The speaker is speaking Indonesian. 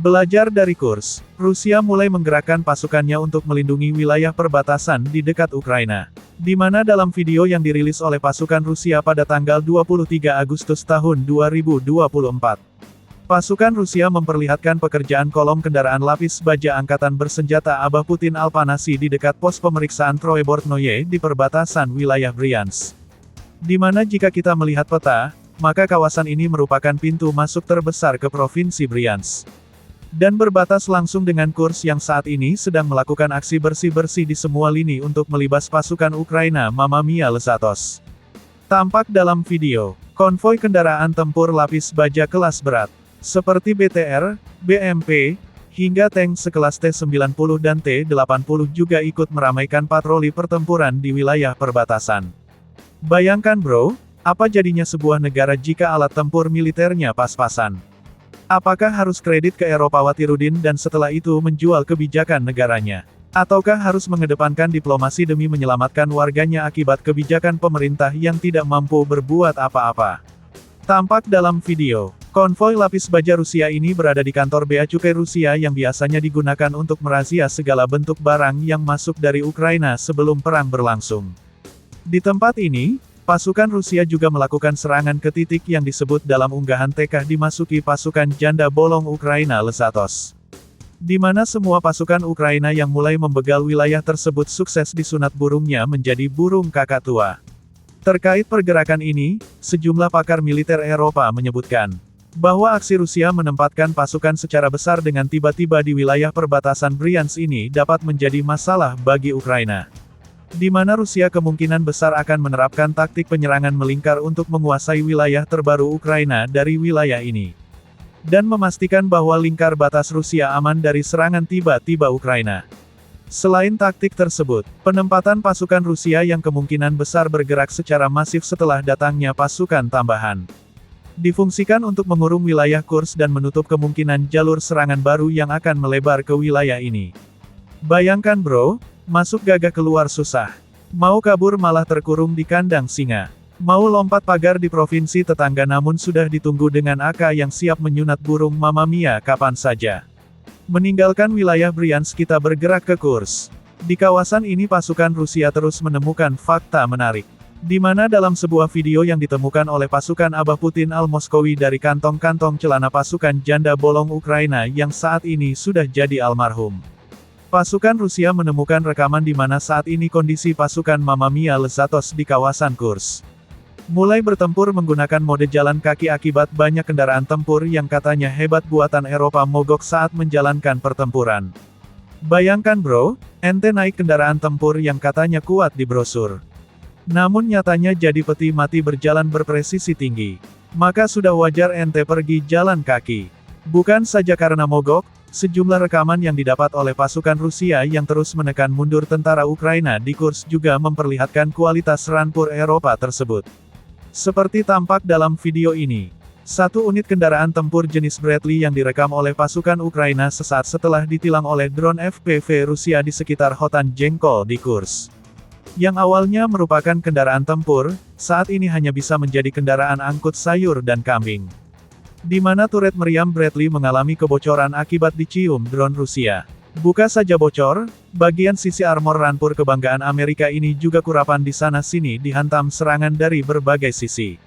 Belajar dari Kursk, Rusia mulai menggerakkan pasukannya untuk melindungi wilayah perbatasan di dekat Ukraina. Di mana dalam video yang dirilis oleh pasukan Rusia pada tanggal 23 Agustus tahun 2024. Pasukan Rusia memperlihatkan pekerjaan kolom kendaraan lapis baja angkatan bersenjata Abah Putin Alpanasi di dekat pos pemeriksaan Troyebordnoye di perbatasan wilayah Bryansk. Di mana jika kita melihat peta, maka kawasan ini merupakan pintu masuk terbesar ke Provinsi Bryansk. Dan berbatas langsung dengan Kursk yang saat ini sedang melakukan aksi bersih-bersih di semua lini untuk melibas pasukan Ukraina Mama Mia Lesatos. Tampak dalam video, konvoi kendaraan tempur lapis baja kelas berat, seperti BTR, BMP, hingga tank sekelas T-90 dan T-80 juga ikut meramaikan patroli pertempuran di wilayah perbatasan. Bayangkan bro, apa jadinya sebuah negara jika alat tempur militernya pas-pasan? Apakah harus kredit ke Eropawati Rudin dan setelah itu menjual kebijakan negaranya? Ataukah harus mengedepankan diplomasi demi menyelamatkan warganya akibat kebijakan pemerintah yang tidak mampu berbuat apa-apa? Tampak dalam video, konvoi lapis baja Rusia ini berada di kantor Bea Cukai Rusia yang biasanya digunakan untuk merazia segala bentuk barang yang masuk dari Ukraina sebelum perang berlangsung. Di tempat ini, pasukan Rusia juga melakukan serangan ke titik yang disebut dalam unggahan TK dimasuki pasukan janda bolong Ukraina Lesatos. Di mana semua pasukan Ukraina yang mulai membegal wilayah tersebut sukses disunat burungnya menjadi burung kakak tua. Terkait pergerakan ini, sejumlah pakar militer Eropa menyebutkan bahwa aksi Rusia menempatkan pasukan secara besar dengan tiba-tiba di wilayah perbatasan Bryansk ini dapat menjadi masalah bagi Ukraina. Di mana Rusia kemungkinan besar akan menerapkan taktik penyerangan melingkar untuk menguasai wilayah terbaru Ukraina dari wilayah ini. Dan memastikan bahwa lingkar batas Rusia aman dari serangan tiba-tiba Ukraina. Selain taktik tersebut, penempatan pasukan Rusia yang kemungkinan besar bergerak secara masif setelah datangnya pasukan tambahan difungsikan untuk mengurung wilayah Kursk dan menutup kemungkinan jalur serangan baru yang akan melebar ke wilayah ini. Bayangkan bro, masuk gagah keluar susah. Mau kabur malah terkurung di kandang singa. Mau lompat pagar di provinsi tetangga namun sudah ditunggu dengan AK yang siap menyunat burung Mama Mia kapan saja. Meninggalkan wilayah Bryansk kita bergerak ke Kursk. Di kawasan ini pasukan Rusia terus menemukan fakta menarik. Di mana dalam sebuah video yang ditemukan oleh pasukan Abah Putin Al-Moskowi dari kantong-kantong celana pasukan janda bolong Ukraina yang saat ini sudah jadi almarhum. Pasukan Rusia menemukan rekaman di mana saat ini kondisi pasukan Mama Mia Lesatos di kawasan Kursk mulai bertempur menggunakan mode jalan kaki akibat banyak kendaraan tempur yang katanya hebat buatan Eropa mogok saat menjalankan pertempuran. Bayangkan bro, ente naik kendaraan tempur yang katanya kuat di brosur. Namun nyatanya jadi peti mati berjalan berpresisi tinggi. Maka sudah wajar ente pergi jalan kaki. Bukan saja karena mogok, sejumlah rekaman yang didapat oleh pasukan Rusia yang terus menekan mundur tentara Ukraina di Kursk juga memperlihatkan kualitas rampur Eropa tersebut. Seperti tampak dalam video ini. Satu unit kendaraan tempur jenis Bradley yang direkam oleh pasukan Ukraina sesaat setelah ditilang oleh drone FPV Rusia di sekitar Hotan Jengkol di Kursk. Yang awalnya merupakan kendaraan tempur, saat ini hanya bisa menjadi kendaraan angkut sayur dan kambing. Di mana turret meriam Bradley mengalami kebocoran akibat dicium drone Rusia. Buka saja bocor, bagian sisi armor rampur kebanggaan Amerika ini juga kurapan di sana-sini dihantam serangan dari berbagai sisi.